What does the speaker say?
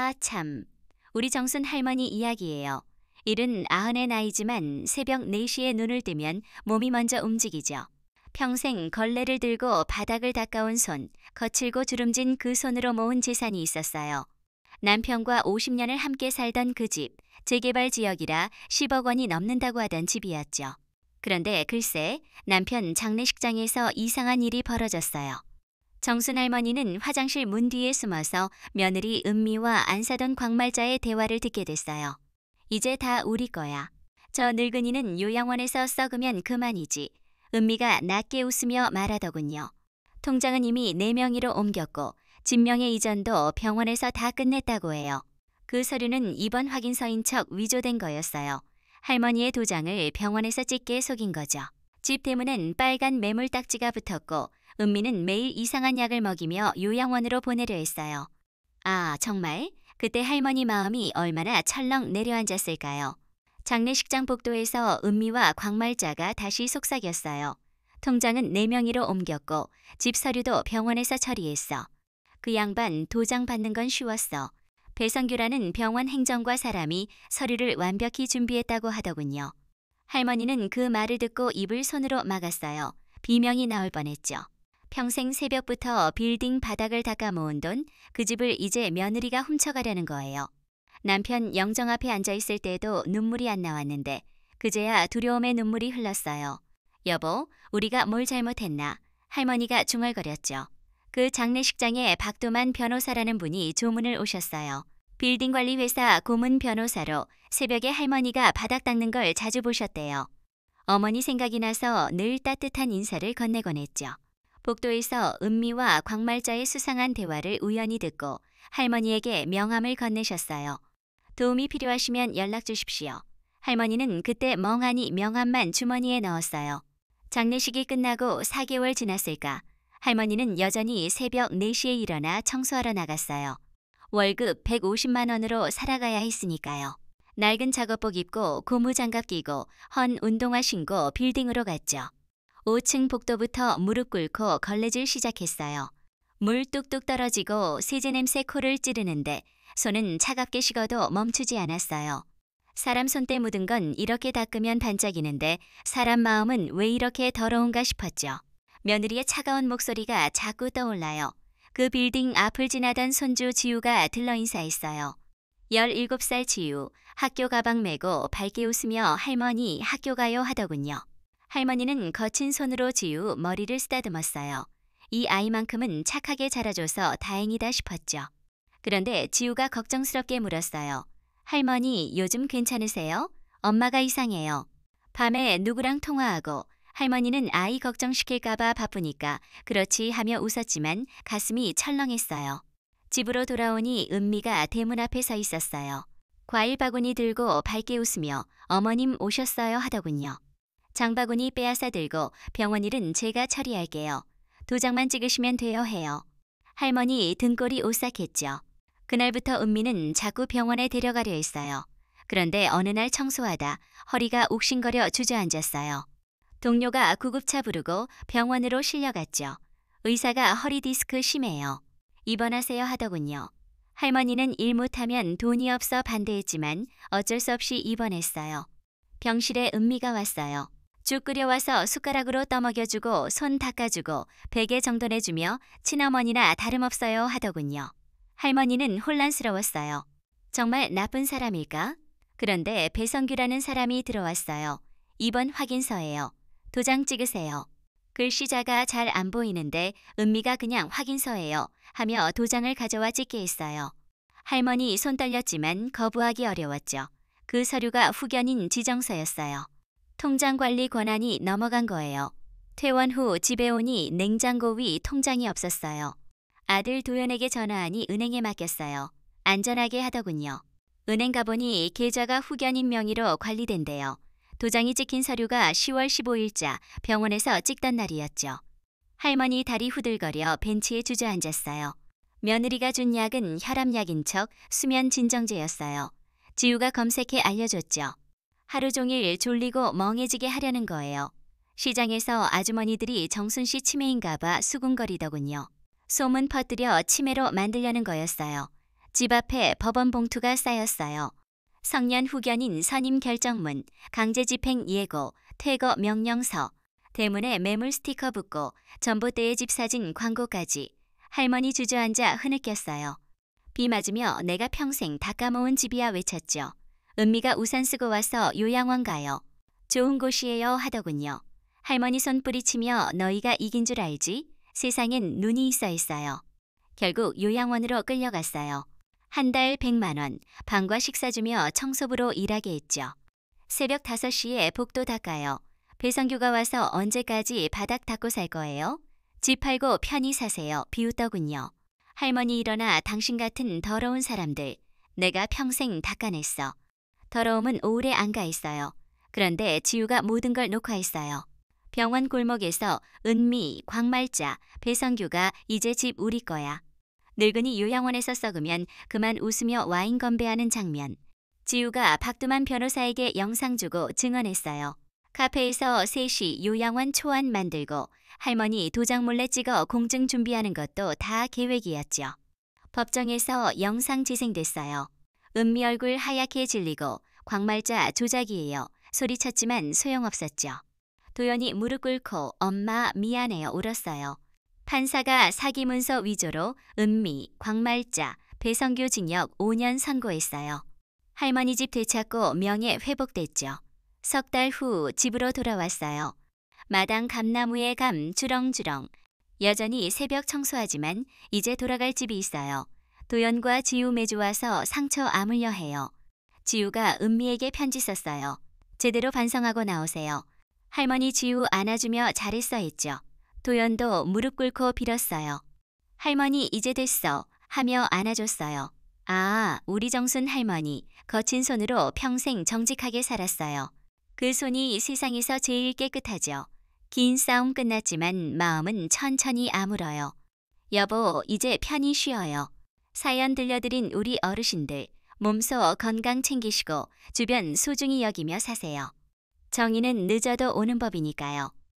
아, 참. 우리 정순 할머니 이야기예요. 일은 90의 나이지만 새벽 4시에 눈을 뜨면 몸이 먼저 움직이죠. 평생 걸레를 들고 바닥을 닦아온 손, 거칠고 주름진 그 손으로 모은 재산이 있었어요. 남편과 50년을 함께 살던 그 집, 재개발 지역이라 10억 원이 넘는다고 하던 집이었죠. 그런데 글쎄, 남편 장례식장에서 이상한 일이 벌어졌어요. 정순 할머니는 화장실 문 뒤에 숨어서 며느리 은미와 안 사돈 광말자의 대화를 듣게 됐어요. 이제 다 우리 거야. 저 늙은이는 요양원에서 썩으면 그만이지. 은미가 낮게 웃으며 말하더군요. 통장은 이미 4명의로 옮겼고 진명의 이전도 병원에서 다 끝냈다고 해요. 그 서류는 입원 확인서인 척 위조된 거였어요. 할머니의 도장을 병원에서 찍게 속인 거죠. 집 대문엔 빨간 매물 딱지가 붙었고 은미는 매일 이상한 약을 먹이며 요양원으로 보내려 했어요. 아, 정말? 그때 할머니 마음이 얼마나 철렁 내려앉았을까요? 장례식장 복도에서 은미와 광말자가 다시 속삭였어요. 통장은 4명의로 옮겼고 집 서류도 병원에서 처리했어. 그 양반 도장 받는 건 쉬웠어. 배성규라는 병원 행정과 사람이 서류를 완벽히 준비했다고 하더군요. 할머니는 그 말을 듣고 입을 손으로 막았어요. 비명이 나올 뻔했죠. 평생 새벽부터 빌딩 바닥을 닦아 모은 돈, 그 집을 이제 며느리가 훔쳐가려는 거예요. 남편 영정 앞에 앉아있을 때도 눈물이 안 나왔는데 그제야 두려움의 눈물이 흘렀어요. 여보, 우리가 뭘 잘못했나? 할머니가 중얼거렸죠. 그 장례식장에 박도만 변호사라는 분이 조문을 오셨어요. 빌딩관리회사 고문 변호사로 새벽에 할머니가 바닥 닦는 걸 자주 보셨대요. 어머니 생각이 나서 늘 따뜻한 인사를 건네곤 했죠. 복도에서 은미와 광말자의 수상한 대화를 우연히 듣고 할머니에게 명함을 건네셨어요. 도움이 필요하시면 연락 주십시오. 할머니는 그때 멍하니 명함만 주머니에 넣었어요. 장례식이 끝나고 4개월 지났을까? 할머니는 여전히 새벽 4시에 일어나 청소하러 나갔어요. 월급 150만 원으로 살아가야 했으니까요. 낡은 작업복 입고 고무장갑 끼고 헌 운동화 신고 빌딩으로 갔죠. 5층 복도부터 무릎 꿇고 걸레질 시작했어요. 물 뚝뚝 떨어지고 세제 냄새 코를 찌르는데 손은 차갑게 식어도 멈추지 않았어요. 사람 손때 묻은 건 이렇게 닦으면 반짝이는데 사람 마음은 왜 이렇게 더러운가 싶었죠. 며느리의 차가운 목소리가 자꾸 떠올라요. 그 빌딩 앞을 지나던 손주 지우가 들러 인사했어요. 17살 지우, 학교 가방 메고 밝게 웃으며 할머니 학교 가요 하더군요. 할머니는 거친 손으로 지우 머리를 쓰다듬었어요. 이 아이만큼은 착하게 자라줘서 다행이다 싶었죠. 그런데 지우가 걱정스럽게 물었어요. 할머니, 요즘 괜찮으세요? 엄마가 이상해요. 밤에 누구랑 통화하고 할머니는 아이 걱정시킬까봐 바쁘니까 그렇지 하며 웃었지만 가슴이 철렁했어요. 집으로 돌아오니 은미가 대문 앞에 서 있었어요. 과일 바구니 들고 밝게 웃으며 어머님 오셨어요 하더군요. 장바구니 빼앗아 들고 병원 일은 제가 처리할게요. 도장만 찍으시면 돼요 해요. 할머니 등골이 오싹했죠. 그날부터 은미는 자꾸 병원에 데려가려 했어요. 그런데 어느 날 청소하다 허리가 욱신거려 주저앉았어요. 동료가 구급차 부르고 병원으로 실려갔죠. 의사가 허리 디스크 심해요. 입원하세요 하더군요. 할머니는 일 못하면 돈이 없어 반대했지만 어쩔 수 없이 입원했어요. 병실에 은미가 왔어요. 죽 끓여와서 숟가락으로 떠먹여주고 손 닦아주고 베개 정돈해주며 친어머니나 다름없어요 하더군요. 할머니는 혼란스러웠어요. 정말 나쁜 사람일까? 그런데 배성규라는 사람이 들어왔어요. 입원 확인서예요. 도장 찍으세요. 글씨자가 잘 안 보이는데 은미가 그냥 확인서예요 하며 도장을 가져와 찍게 했어요. 할머니 손 떨렸지만 거부하기 어려웠죠. 그 서류가 후견인 지정서였어요. 통장 관리 권한이 넘어간 거예요. 퇴원 후 집에 오니 냉장고 위 통장이 없었어요. 아들 도연에게 전화하니 은행에 맡겼어요. 안전하게 하더군요. 은행 가보니 계좌가 후견인 명의로 관리된대요. 도장이 찍힌 서류가 10월 15일자 병원에서 찍던 날이었죠. 할머니 다리 후들거려 벤치에 주저앉았어요. 며느리가 준 약은 혈압약인 척 수면 진정제였어요. 지우가 검색해 알려줬죠. 하루 종일 졸리고 멍해지게 하려는 거예요. 시장에서 아주머니들이 정순 씨 치매인가 봐 수군거리더군요. 소문 퍼뜨려 치매로 만들려는 거였어요. 집 앞에 법원 봉투가 쌓였어요. 성년 후견인 선임 결정문, 강제집행 예고, 퇴거 명령서, 대문에 매물 스티커 붙고 전봇대의 집 사진 광고까지. 할머니 주저앉아 흐느꼈어요. 비 맞으며 내가 평생 닦아모은 집이야 외쳤죠. 은미가 우산 쓰고 와서 요양원 가요. 좋은 곳이에요 하더군요. 할머니 손 뿌리치며 너희가 이긴 줄 알지? 세상엔 눈이 있어 했어요. 결국 요양원으로 끌려갔어요. 한 달 100만 원, 방과 식사 주며 청소부로 일하게 했죠. 새벽 5시에 복도 닦아요. 배성규가 와서 언제까지 바닥 닦고 살 거예요? 집 팔고 편히 사세요. 비웃더군요. 할머니 일어나 당신 같은 더러운 사람들. 내가 평생 닦아냈어. 더러움은 오래 안 가 있어요. 그런데 지우가 모든 걸 녹화했어요. 병원 골목에서 은미, 광말자, 배성규가 이제 집 우리 거야. 늙은이 요양원에서 썩으면 그만 웃으며 와인 건배하는 장면. 지우가 박두만 변호사에게 영상 주고 증언했어요. 카페에서 셋이 요양원 초안 만들고 할머니 도장 몰래 찍어 공증 준비하는 것도 다 계획이었죠. 법정에서 영상 재생됐어요. 은미 얼굴 하얗게 질리고 광말자 조작이에요. 소리쳤지만 소용없었죠. 도연이 무릎 꿇고 엄마 미안해요 울었어요. 판사가 사기 문서 위조로 은미, 광말자, 배성규 징역 5년 선고했어요. 할머니 집 되찾고 명예 회복됐죠. 석 달 후 집으로 돌아왔어요. 마당 감나무에 감 주렁주렁. 여전히 새벽 청소하지만 이제 돌아갈 집이 있어요. 도연과 지우 매주 와서 상처 아물려 해요. 지우가 은미에게 편지 썼어요. 제대로 반성하고 나오세요. 할머니 지우 안아주며 잘했어 했죠. 도연도 무릎 꿇고 빌었어요. 할머니 이제 됐어 하며 안아줬어요. 아, 우리 정순 할머니 거친 손으로 평생 정직하게 살았어요. 그 손이 세상에서 제일 깨끗하죠. 긴 싸움 끝났지만 마음은 천천히 아물어요. 여보, 이제 편히 쉬어요. 사연 들려드린 우리 어르신들 몸소 건강 챙기시고 주변 소중히 여기며 사세요. 정의는 늦어도 오는 법이니까요.